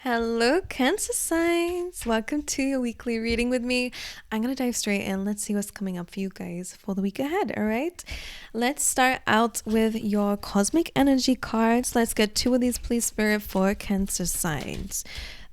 Hello, Cancer signs. Welcome to your weekly reading with me. I'm going to dive straight in. Let's see what's coming up for you guys for the week ahead. All right. Let's start out with your cosmic energy cards. Let's get two of these, please, Spirit, for Cancer signs.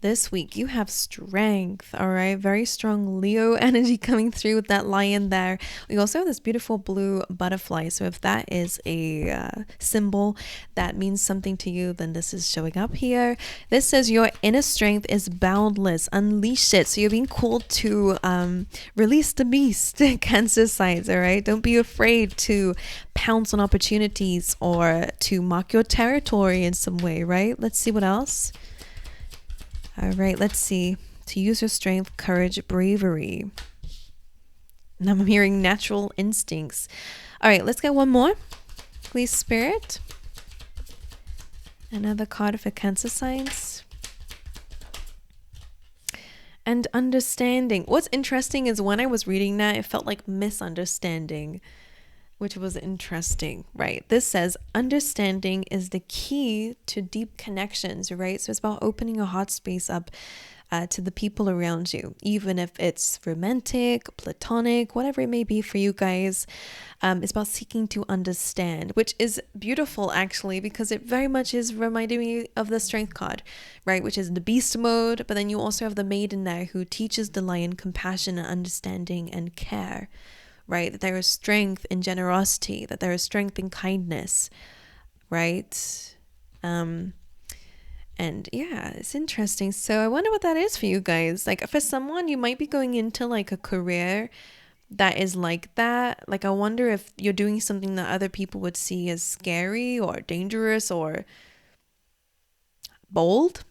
This week you have strength, all right? Very strong Leo energy coming through with that lion there. We also have this beautiful blue butterfly. So if that is a symbol that means something to you, then this is showing up here. This says your inner strength is boundless. Unleash it. So you're being called to release the beast, Cancer signs, all right? Don't be afraid to pounce on opportunities or to mark your territory in some way, right? Let's see what else. All right, let's see. To use your strength, courage, bravery. And I'm hearing natural instincts. All right, let's get one more. Please, Spirit. Another card for Cancer signs. And understanding. What's interesting is when I was reading that, it felt like misunderstanding, which was interesting, right? This says understanding is the key to deep connections, right? So it's about opening your heart space up to the people around you, even if it's romantic, platonic, whatever it may be for you guys. It's about seeking to understand, which is beautiful actually, because it very much is reminding me of the strength card, right? Which is the beast mode, but then you also have the maiden there who teaches the lion compassion and understanding and care. Right? That there is strength in generosity, that there is strength in kindness, right? And yeah, it's interesting. So I wonder what that is for you guys. Like for someone, you might be going into like a career that is like that. Like I wonder if you're doing something that other people would see as scary or dangerous or bold.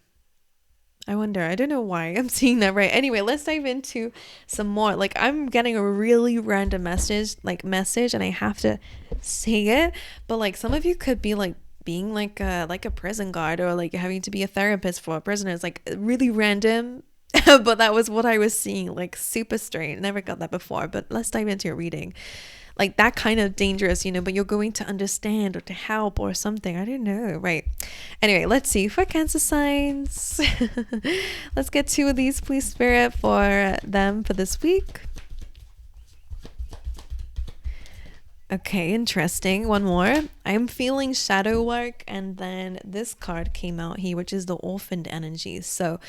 I wonder. I don't know why I'm seeing that right. Anyway, let's dive into some more. Like I'm getting a really random message, and I have to say it. But like some of you could be like being like a prison guard or like having to be a therapist for prisoners. Like really random. But that was what I was seeing. Like super strange. Never got that before. But let's dive into your reading. Like that kind of dangerous, but you're going to understand or to help or something. I don't know. Right. Anyway, let's see for Cancer signs. Let's get two of these, please, Spirit, for them for this week. Okay, interesting. One more. I'm feeling shadow work, and then this card came out here, which is the orphaned energy. So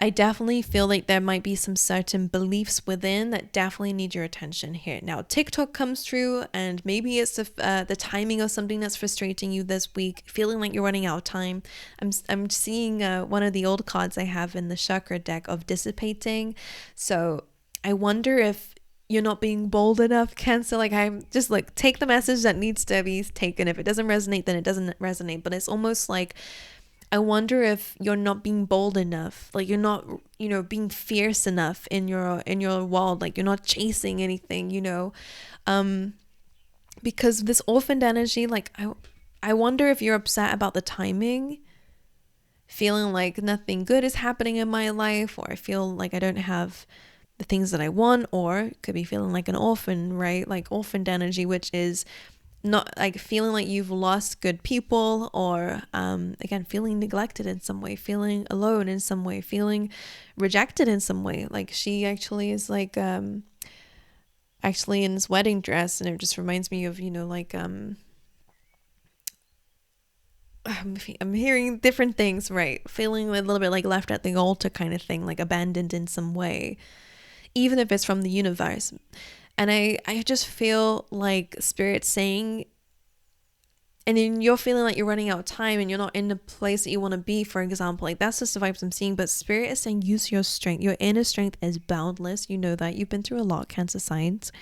I definitely feel like there might be some certain beliefs within that definitely need your attention here. Now, TikTok comes through, and maybe it's the timing of something that's frustrating you this week, feeling like you're running out of time. I'm seeing one of the old cards I have in the Chakra deck of dissipating. So I wonder if you're not being bold enough, Cancer. Like I'm just like take the message that needs to be taken. If it doesn't resonate, then it doesn't resonate. But it's almost like I wonder if you're not being bold enough, like you're not, being fierce enough in your world, like you're not chasing anything, because this orphaned energy, like I wonder if you're upset about the timing, feeling like nothing good is happening in my life, or I feel like I don't have the things that I want, or could be feeling like an orphan, right? Like orphaned energy, which is not like feeling like you've lost good people, or again feeling neglected in some way, feeling alone in some way, feeling rejected in some way. Like she actually is like actually in this wedding dress, and it just reminds me of I'm hearing different things, right? Feeling a little bit like left at the altar kind of thing, like abandoned in some way, even if it's from the universe. And I just feel like Spirit saying, and then you're feeling like you're running out of time and you're not in the place that you want to be, for example. Like that's just the vibes I'm seeing. But Spirit is saying use your strength. Your inner strength is boundless. You know that. You've been through a lot, Cancer signs.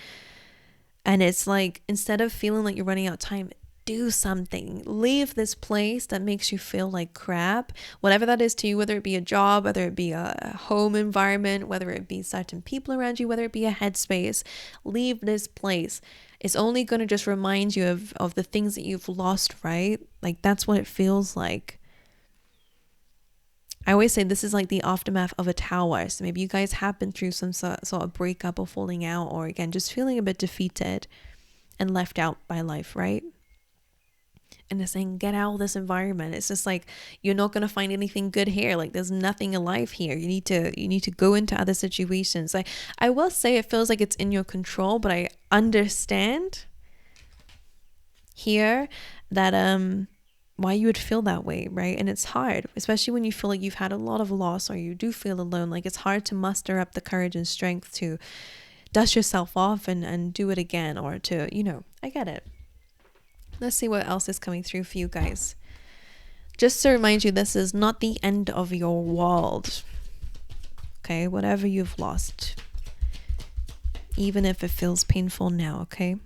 And it's like, instead of feeling like you're running out of time, do something. Leave this place that makes you feel like crap, whatever that is to you, whether it be a job, whether it be a home environment, whether it be certain people around you, whether it be a headspace. Leave this place. It's only going to just remind you of the things that you've lost, right? Like that's what it feels like. I always say this is like the aftermath of a tower. So maybe you guys have been through some sort of breakup or falling out, or again just feeling a bit defeated and left out by life, right? and they're saying, get out of this environment. It's just like, you're not going to find anything good here. Like, there's nothing alive here. You need to go into other situations. I will say it feels like it's in your control, but I understand here that why you would feel that way, right? And it's hard, especially when you feel like you've had a lot of loss, or you do feel alone. Like, it's hard to muster up the courage and strength to dust yourself off and do it again, or to, I get it. Let's see what else is coming through for you guys. Just to remind you, this is not the end of your world. Okay, whatever you've lost, even if it feels painful now, okay?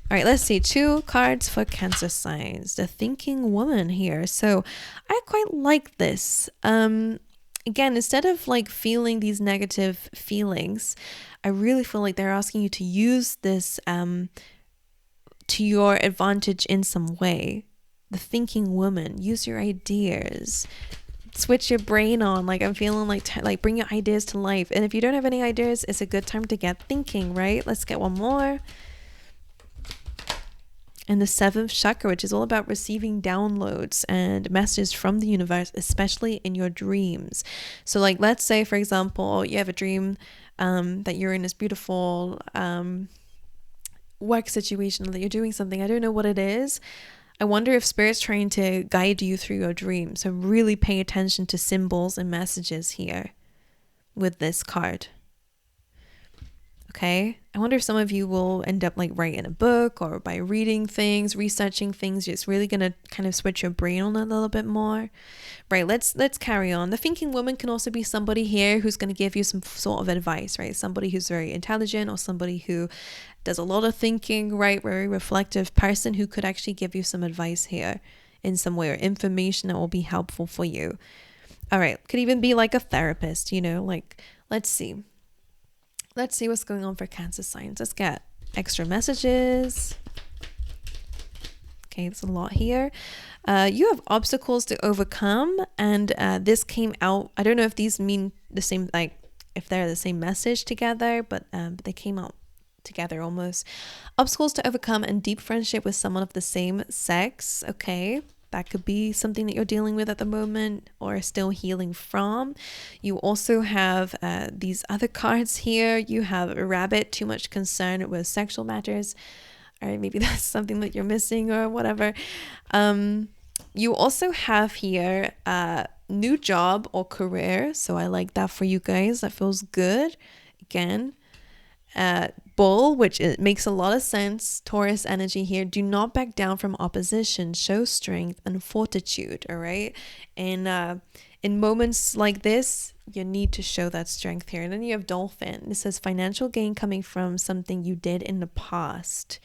All right, let's see. 2 cards for Cancer signs. The thinking woman here. So I quite like this. Again, instead of like feeling these negative feelings, I really feel like they're asking you to use this to your advantage in some way. The thinking woman. Use your ideas. Switch your brain on. Like, I'm feeling like bring your ideas to life. And if you don't have any ideas, it's a good time to get thinking, right? Let's get one more. And the 7th chakra, which is all about receiving downloads and messages from the universe, especially in your dreams. So like, let's say, for example, you have a dream that you're in this beautiful work situation, that you're doing something. I don't know what it is. I wonder if Spirit's trying to guide you through your dream. So really pay attention to symbols and messages here with this card. Okay, I wonder if some of you will end up like writing a book, or by reading things, researching things. It's really going to kind of switch your brain on a little bit more. Right, let's carry on. The thinking woman can also be somebody here who's going to give you some sort of advice, right? Somebody who's very intelligent, or somebody who does a lot of thinking, right? Very reflective person who could actually give you some advice here in some way, or information that will be helpful for you. All right, could even be like a therapist, like, let's see. Let's see what's going on for Cancer signs. Let's get extra messages. Okay, there's a lot here. You have obstacles to overcome, and this came out. I don't know if these mean the same, like if they're the same message together, but they came out together almost. Obstacles to overcome and deep friendship with someone of the same sex. Okay. That could be something that you're dealing with at the moment, or still healing from. You also have these other cards here. You have a rabbit, too much concern with sexual matters. All right, maybe that's something that you're missing or whatever. You also have here a new job or career. So I like that for you guys. That feels good. Again, Bull, which it makes a lot of sense. Taurus energy here. Do not back down from opposition. Show strength and fortitude. All right. And in moments like this, you need to show that strength here. And then you have Dolphin. This says financial gain coming from something you did in the past.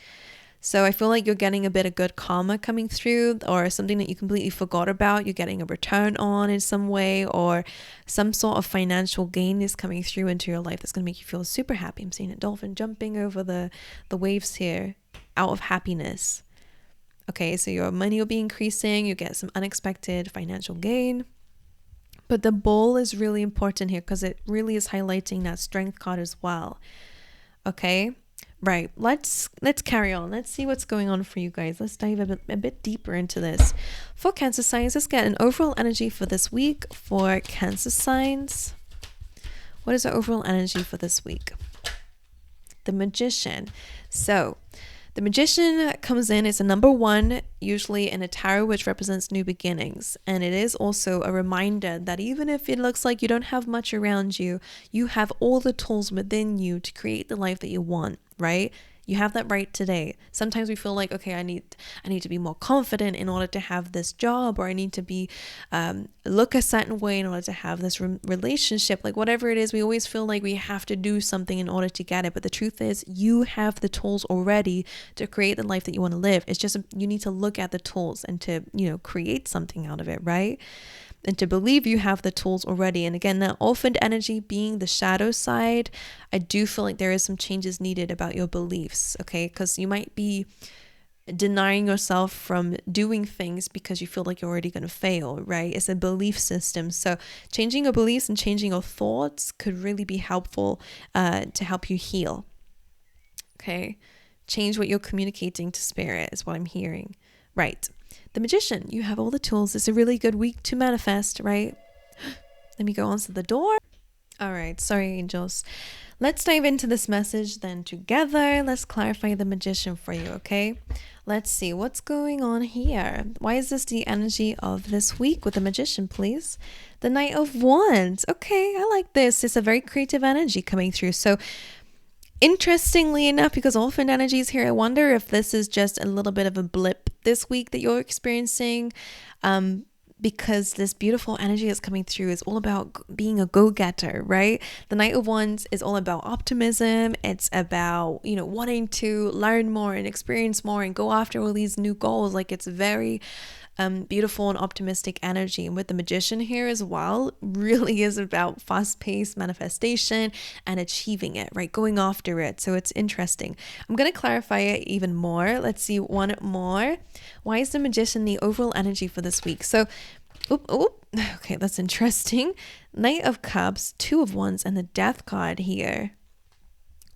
So I feel like you're getting a bit of good karma coming through, or something that you completely forgot about. You're getting a return on in some way, or some sort of financial gain is coming through into your life that's going to make you feel super happy. I'm seeing a dolphin jumping over the waves here out of happiness. Okay, so your money will be increasing. You get some unexpected financial gain. But the bull is really important here because it really is highlighting that strength card as well. Okay. Right, let's carry on. Let's see what's going on for you guys. Let's dive a bit deeper into this. For Cancer signs, let's get an overall energy for this week for Cancer signs. What is the overall energy for this week? The Magician. So the Magician comes in, it's a number 1, usually in a tarot, which represents new beginnings. And it is also a reminder that even if it looks like you don't have much around you, you have all the tools within you to create the life that you want, right? You have that right today. Sometimes we feel like, okay, I need to be more confident in order to have this job, or I need to be look a certain way in order to have this relationship. Like whatever it is, we always feel like we have to do something in order to get it. But the truth is, you have the tools already to create the life that you want to live. It's just you need to look at the tools and to, create something out of it, right? And to believe you have the tools already. And again, that orphaned energy being the shadow side, I do feel like there is some changes needed about your beliefs, okay? Because you might be denying yourself from doing things because you feel like you're already going to fail, right? It's a belief system. So changing your beliefs and changing your thoughts could really be helpful to help you heal, okay? Change what you're communicating to spirit is what I'm hearing. Right. The Magician, you have all the tools. It's a really good week to manifest, right? Let me go on to the door. All right. Sorry, angels. Let's dive into this message then together. Let's clarify the Magician for you, okay? Let's see what's going on here. Why is this the energy of this week with the Magician, please? The Knight of Wands. Okay, I like this. It's a very creative energy coming through. So interestingly enough, because orphan energy is here, I wonder if this is just a little bit of a blip this week that you're experiencing. Because this beautiful energy that's coming through is all about being a go-getter, right? The Knight of Wands is all about optimism. It's about, wanting to learn more and experience more and go after all these new goals. Like, it's very beautiful and optimistic energy. And with the Magician here as well, really is about fast-paced manifestation and achieving it, right? Going after it. So it's interesting. I'm going to clarify it even more. Let's see one more. Why is the Magician the overall energy for this week? So, okay, that's interesting. Knight of Cups, Two of Wands, and the Death card here.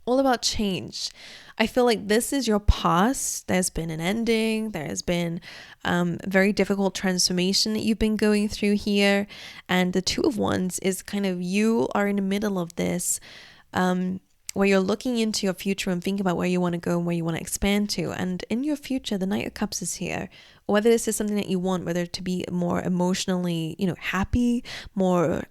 All about change. I feel like this is your past. There's been an ending. There's been very difficult transformation that you've been going through here. And the Two of Wands is kind of, you are in the middle of this where you're looking into your future and thinking about where you want to go and where you want to expand to. And in your future, the Knight of Cups is here. Whether this is something that you want, whether to be more emotionally, happy, more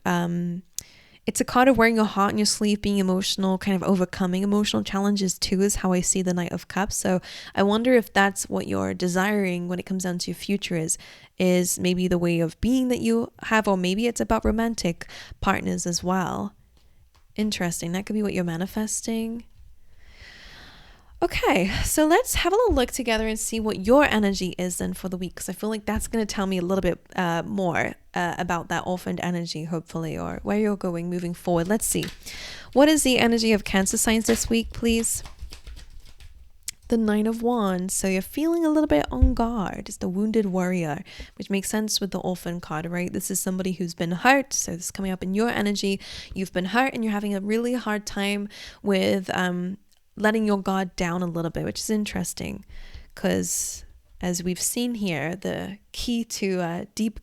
it's a card of wearing your heart on your sleeve, being emotional, kind of overcoming emotional challenges too, is how I see the Knight of Cups. So I wonder if that's what you're desiring when it comes down to your future is maybe the way of being that you have, or maybe it's about romantic partners as well. Interesting. That could be what you're manifesting. Okay, so let's have a little look together and see what your energy is then for the week, because I feel like that's going to tell me a little bit more about that orphaned energy, hopefully, or where you're going moving forward. Let's see. What is the energy of Cancer signs this week, please? The Nine of Wands. So you're feeling a little bit on guard. It's the Wounded Warrior, which makes sense with the Orphan card, right? This is somebody who's been hurt. So this is coming up in your energy. You've been hurt and you're having a really hard time with letting your guard down a little bit, which is interesting because as we've seen here, the key to deep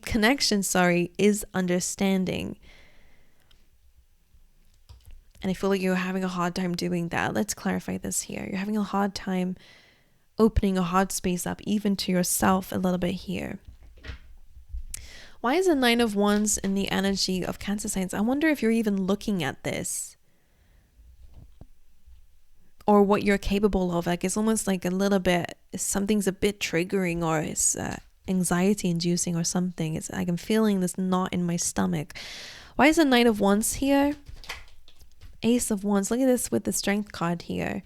connection, is understanding. And I feel like you're having a hard time doing that. Let's clarify this here. You're having a hard time opening a heart space up even to yourself a little bit here. Why is the Nine of Wands in the energy of Cancer signs? I wonder if you're even looking at this, or what you're capable of. Like, it's almost like a little bit, something's a bit triggering, or it's anxiety inducing or something. It's like I'm feeling this knot in my stomach. Why is the Knight of Wands here? Ace of Wands. Look at this with the Strength card here.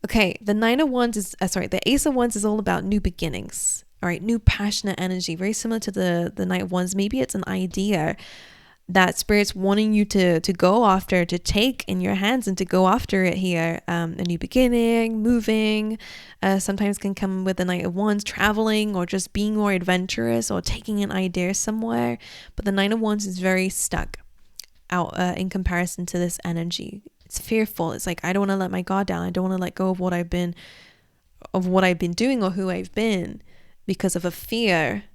Okay, the Nine of Wands is, the Ace of Wands is all about new beginnings. All right, new passionate energy, very similar to the Knight of Wands. Maybe it's an idea that Spirit's wanting you to go after, to take in your hands and to go after it here. A new beginning, moving, sometimes can come with the Knight of Wands, traveling, or just being more adventurous, or taking an idea somewhere. But the Nine of Wands is very stuck out in comparison to this energy. It's fearful. It's like, I don't want to let my guard down. I don't want to let go of what I've been doing or who I've been, because of a fear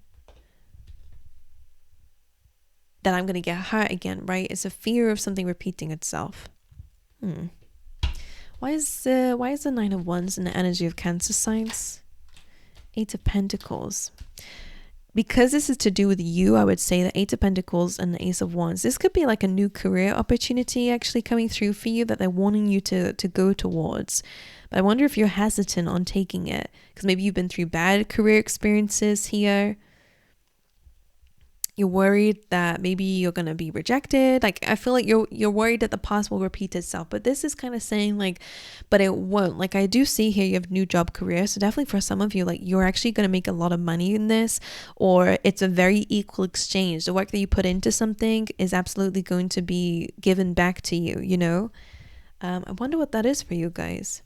that I'm going to get hurt again, right? It's a fear of something repeating itself. Why is the Nine of Wands in the energy of Cancer signs? Eight of Pentacles. Because this is to do with you, I would say the Eight of Pentacles and the Ace of Wands. This could be like a new career opportunity actually coming through for you that they're wanting you to go towards. But I wonder if you're hesitant on taking it, because maybe you've been through bad career experiences here. You're worried that maybe you're going to be rejected. Like, I feel like you're worried that the past will repeat itself. But this is kind of saying like, but it won't. Like, I do see here you have new job career. So definitely for some of you, like, you're actually going to make a lot of money in this, or it's a very equal exchange. The work that you put into something is absolutely going to be given back to you, you know? I wonder what that is for you guys.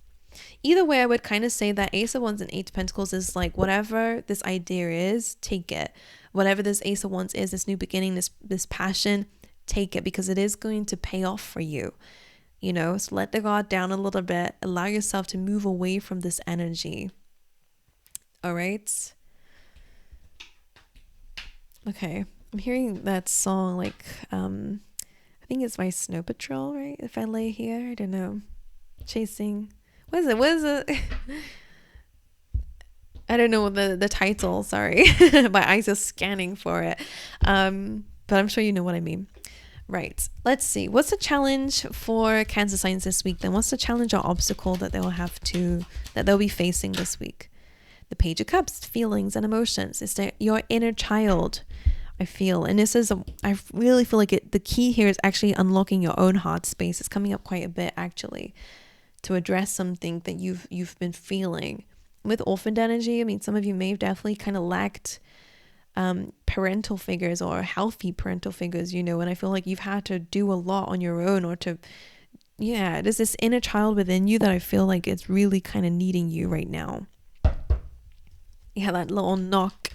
Either way, I would kind of say that Ace of Wands and Eight of Pentacles is like, whatever this idea is, take it. Whatever this Ace of Wands is, this new beginning, this passion, take it, because it is going to pay off for you. You know, so let the guard down a little bit. Allow yourself to move away from this energy. All right. Okay. I'm hearing that song like I think it's by Snow Patrol, right? If I lay here, I don't know. Chasing. What is it? What is it? I don't know the title, sorry. My eyes are scanning for it. But I'm sure you know what I mean. Right. Let's see. What's the challenge for Cancer signs this week then? What's the challenge or obstacle that they'll be facing this week? The Page of Cups, feelings and emotions. It's your inner child, I feel. And this is, I really feel like the key here is actually unlocking your own heart space. It's coming up quite a bit actually to address something that you've been feeling. With orphaned energy, I mean, some of you may have definitely kind of lacked parental figures or healthy parental figures, and I feel like you've had to do a lot on your own there's this inner child within you that I feel like it's really kind of needing you right now. Yeah, that little knock.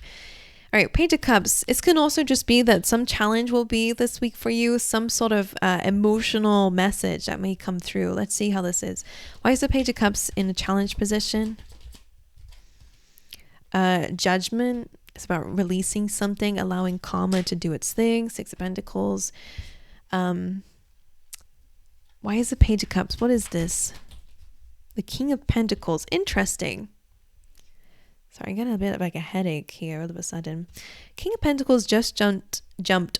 All right, Page of Cups. It can also just be that some challenge will be this week for you, some sort of emotional message that may come through. Let's see how this is. Why is the Page of Cups in a challenge position? Judgment. It's about releasing something, allowing karma to do its thing. Six of Pentacles. Why is the Page of Cups? What is this? The King of Pentacles. Interesting. Sorry, I'm getting a bit of like a headache here all of a sudden. King of Pentacles just jumped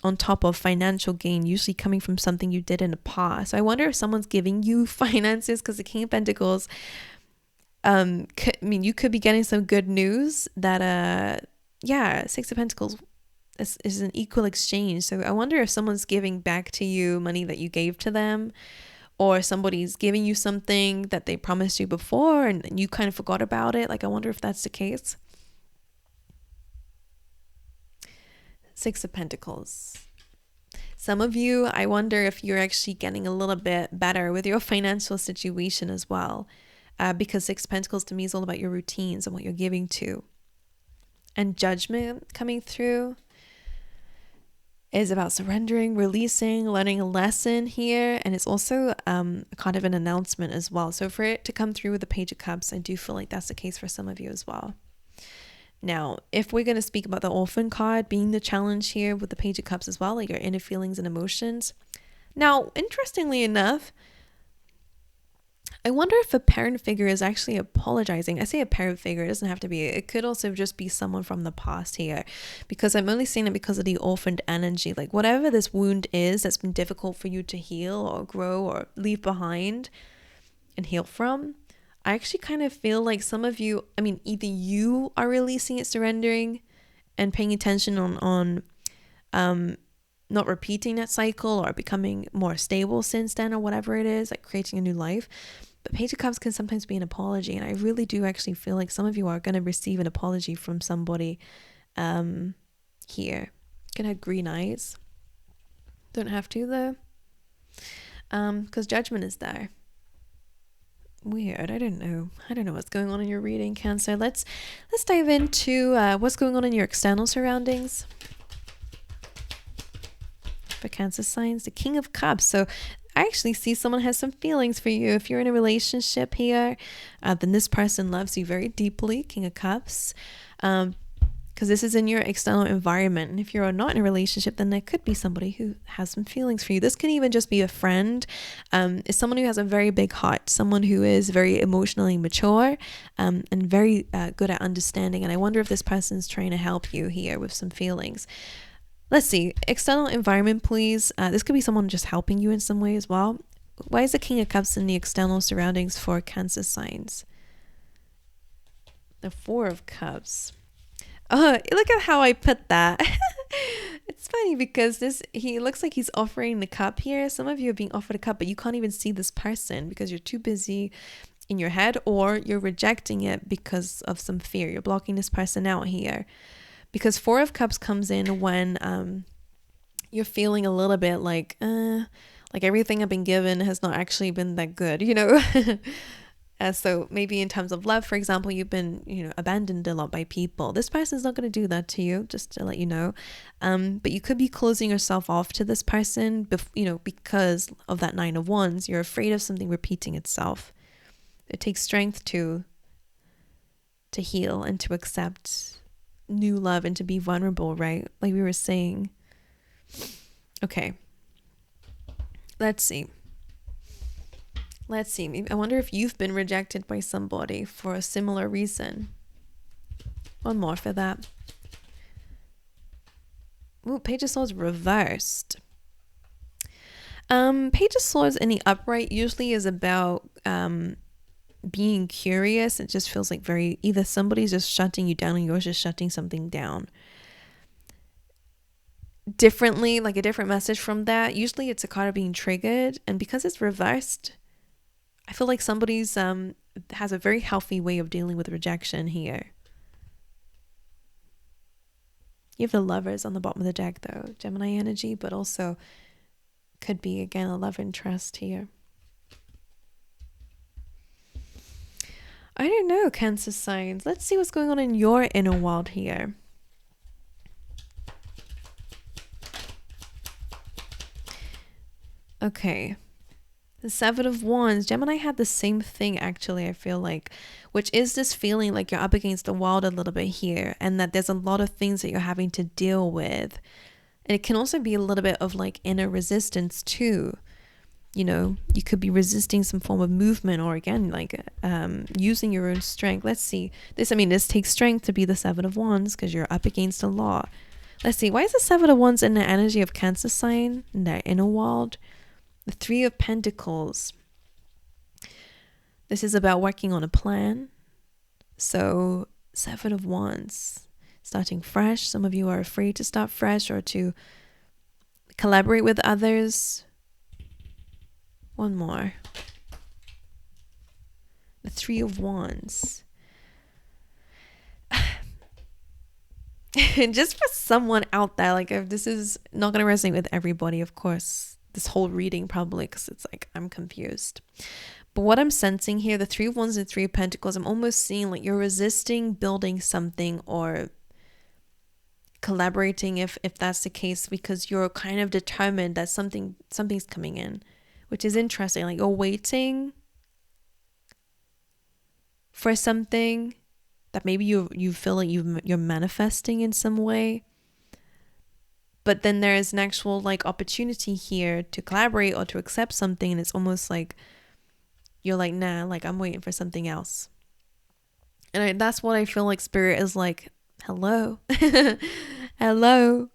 on top of financial gain, usually coming from something you did in the past. So I wonder if someone's giving you finances, because the King of Pentacles, you could be getting some good news that, Six of Pentacles is an equal exchange. So I wonder if someone's giving back to you money that you gave to them, or somebody's giving you something that they promised you before and you kind of forgot about it. Like, I wonder if that's the case. Six of Pentacles. Some of you, I wonder if you're actually getting a little bit better with your financial situation as well. Because Six of Pentacles to me is all about your routines and what you're giving to. And Judgment coming through is about surrendering, releasing, learning a lesson here. And it's also kind of an announcement as well. So for it to come through with the Page of Cups, I do feel like that's the case for some of you as well. Now, if we're going to speak about the Orphan card being the challenge here with the Page of Cups as well, like your inner feelings and emotions. Now, interestingly enough, I wonder if a parent figure is actually apologizing. I say a parent figure, it doesn't have to be. It could also just be someone from the past here, because I'm only saying it because of the orphaned energy. Like whatever this wound is that's been difficult for you to heal or grow or leave behind and heal from, I actually kind of feel like some of you, either you are releasing it, surrendering and paying attention on not repeating that cycle or becoming more stable since then, or whatever it is, like creating a new life. But Page of Cups can sometimes be an apology, and I really do actually feel like some of you are going to receive an apology from somebody here. Can have green eyes. Don't have to though, because Judgment is there. Weird. I don't know what's going on in your reading, Cancer. Let's dive into what's going on in your external surroundings for Cancer signs. The King of Cups. So I actually see someone has some feelings for you. If you're in a relationship here, then this person loves you very deeply, King of Cups, because this is in your external environment. And if you're not in a relationship, then there could be somebody who has some feelings for you. This can even just be a friend. It's someone who has a very big heart, someone who is very emotionally mature and very good at understanding. And I wonder if this person's trying to help you here with some feelings. Let's see. External environment, please. This could be someone just helping you in some way as well. Why is the King of Cups in the external surroundings for Cancer signs? The Four of Cups. Oh, look at how I put that. It's funny because he looks like he's offering the cup here. Some of you are being offered a cup, but you can't even see this person because you're too busy in your head, or you're rejecting it because of some fear. You're blocking this person out here. Because Four of Cups comes in when you're feeling a little bit like everything I've been given has not actually been that good, So maybe in terms of love, for example, you've been, abandoned a lot by people. This person's not going to do that to you, just to let you know. But you could be closing yourself off to this person, because of that Nine of Wands. You're afraid of something repeating itself. It takes strength to to heal and to accept new love and to be vulnerable, right? Like we were saying. Okay. Let's see. I wonder if you've been rejected by somebody for a similar reason. One more for that. Ooh, Page of Swords reversed. Page of Swords in the upright usually is about being curious. It just feels like very, either somebody's just shutting you down and you're just shutting something down. Differently, like a different message from that. Usually it's a card of being triggered, and because it's reversed, I feel like somebody's has a very healthy way of dealing with rejection here. You have the Lovers on the bottom of the deck though, Gemini energy, but also could be again a love interest here. I don't know, Cancer signs. Let's see what's going on in your inner world here. Okay. The Seven of Wands. Gemini had the same thing actually, I feel like, which is this feeling like you're up against the wall a little bit here, and that there's a lot of things that you're having to deal with. And it can also be a little bit of like inner resistance too. You know, you could be resisting some form of movement, or again, like using your own strength. Let's see. This takes strength to be the Seven of Wands because you're up against a lot. Let's see. Why is the Seven of Wands in the energy of Cancer sign, in their inner world? The Three of Pentacles. This is about working on a plan. So, Seven of Wands. Starting fresh. Some of you are afraid to start fresh or to collaborate with others. One more. The Three of Wands. Just for someone out there, like if this is not going to resonate with everybody, of course, this whole reading probably, because it's like I'm confused. But what I'm sensing here, the Three of Wands and Three of Pentacles, I'm almost seeing like you're resisting building something or collaborating if that's the case, because you're kind of determined that something's coming in, which is interesting. Like you're waiting for something that maybe you feel like you're manifesting in some way. But then there is an actual like opportunity here to collaborate or to accept something, and it's almost like you're like, nah, like I'm waiting for something else. And that's what I feel like Spirit is like, hello. Hello.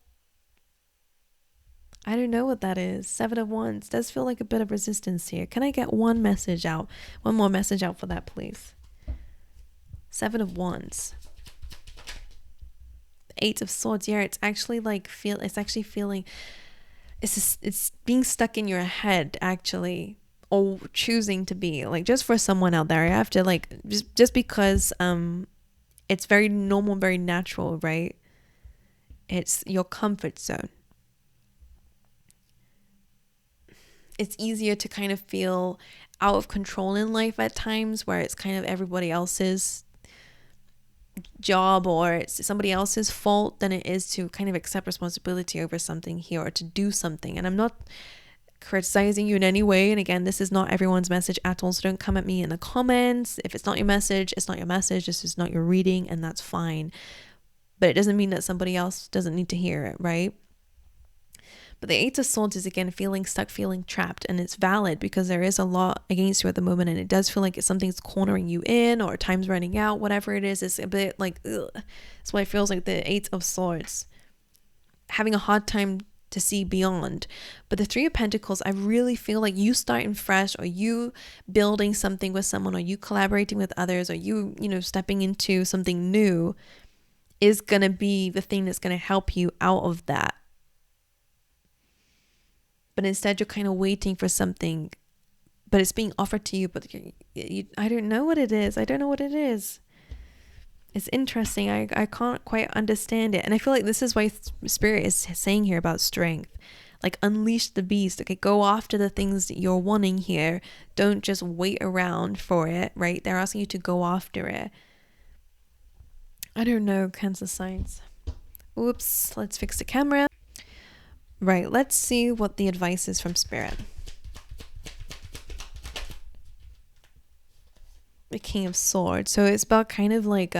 I don't know what that is. Seven of Wands does feel like a bit of resistance here. Can I get one more message out for that, please? Seven of Wands. Eight of Swords. Yeah, it's actually like it's being stuck in your head actually, or choosing to be like, just for someone out there. I have to like just because it's very normal, very natural, right? It's your comfort zone. It's easier to kind of feel out of control in life at times, where it's kind of everybody else's job or it's somebody else's fault, than it is to kind of accept responsibility over something here or to do something. And I'm not criticizing you in any way, and again, this is not everyone's message at all, so don't come at me in the comments. If it's not your message, it's not your message. This is not your reading, and that's fine. But it doesn't mean that somebody else doesn't need to hear it, right? But the Eight of Swords is again feeling stuck, feeling trapped, and it's valid because there is a lot against you at the moment, and it does feel like something's cornering you in, or time's running out, whatever it is. It's a bit like, ugh. That's why it feels like the Eight of Swords. Having a hard time to see beyond. But the Three of Pentacles, I really feel like you starting fresh, or you building something with someone, or you collaborating with others, or you stepping into something new is going to be the thing that's going to help you out of that. But instead you're kind of waiting for something, but it's being offered to you, but I don't know what it is. It's interesting. I can't quite understand it. And I feel like this is why Spirit is saying here about strength. Like, unleash the beast. Okay, go after the things that you're wanting here. Don't just wait around for it, right? They're asking you to go after it. I don't know, Cancer signs. Oops, let's fix the camera. Right, let's see what the advice is from Spirit. the King of Swords. So it's about kind of like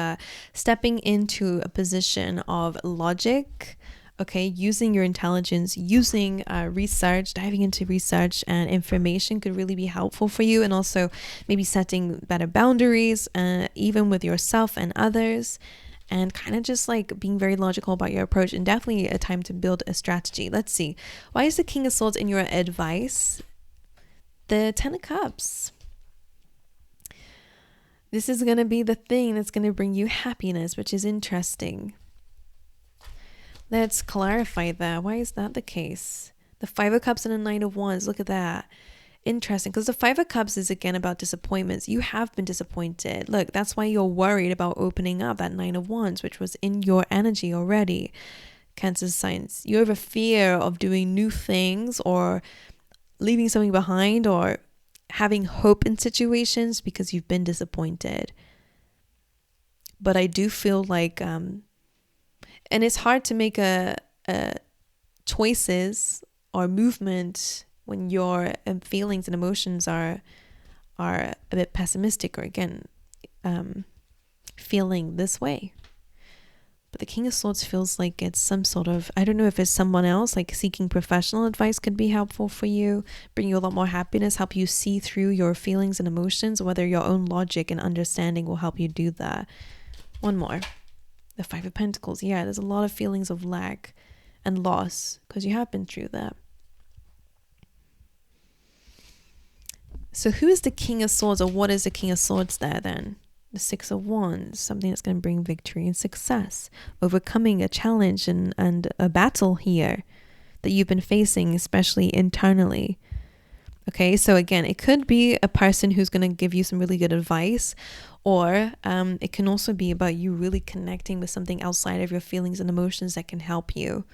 stepping into a position of logic, okay, using your intelligence, using research, diving into research and information could really be helpful for you. And also maybe setting better boundaries, even with yourself and others, and kind of just like being very logical about your approach, and definitely a time to build a strategy. Let's see. Why is the King of Swords in your advice? The Ten of Cups. This is going to be the thing that's going to bring you happiness, which is interesting. Let's clarify that. Why is that the case? The Five of Cups and the Nine of Wands. Look at that. Interesting, because the Five of Cups is again about disappointments. You have been disappointed. Look, that's why you're worried about opening up that Nine of Wands, which was in your energy already. Cancer signs. You have a fear of doing new things or leaving something behind or having hope in situations because you've been disappointed. But I do feel like, and it's hard to make a choices or movement when your feelings and emotions are a bit pessimistic, or again, feeling this way. But the King of Swords feels like it's some sort of, I don't know if it's someone else, like seeking professional advice could be helpful for you, bring you a lot more happiness, help you see through your feelings and emotions, whether your own logic and understanding will help you do that. One more. The Five of Pentacles. Yeah, there's a lot of feelings of lack and loss because you have been through that. So who is the King of Swords, or what is the King of Swords there then? The Six of Wands, something that's going to bring victory and success, overcoming a challenge and a battle here that you've been facing, especially internally. Okay, so again, it could be a person who's going to give you some really good advice, or it can also be about you really connecting with something outside of your feelings and emotions that can help you.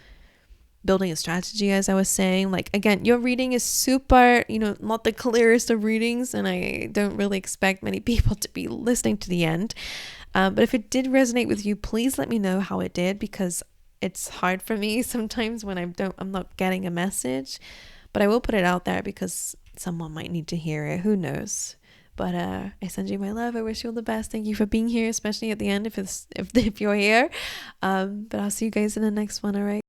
Building a strategy, as I was saying. Like, again, your reading is super, not the clearest of readings, and I don't really expect many people to be listening to the end. But if it did resonate with you, please let me know how it did, because it's hard for me sometimes when I'm not getting a message. But I will put it out there because someone might need to hear it. Who knows? But I send you my love. I wish you all the best. Thank you for being here, especially at the end if you're here. But I'll see you guys in the next one. All right.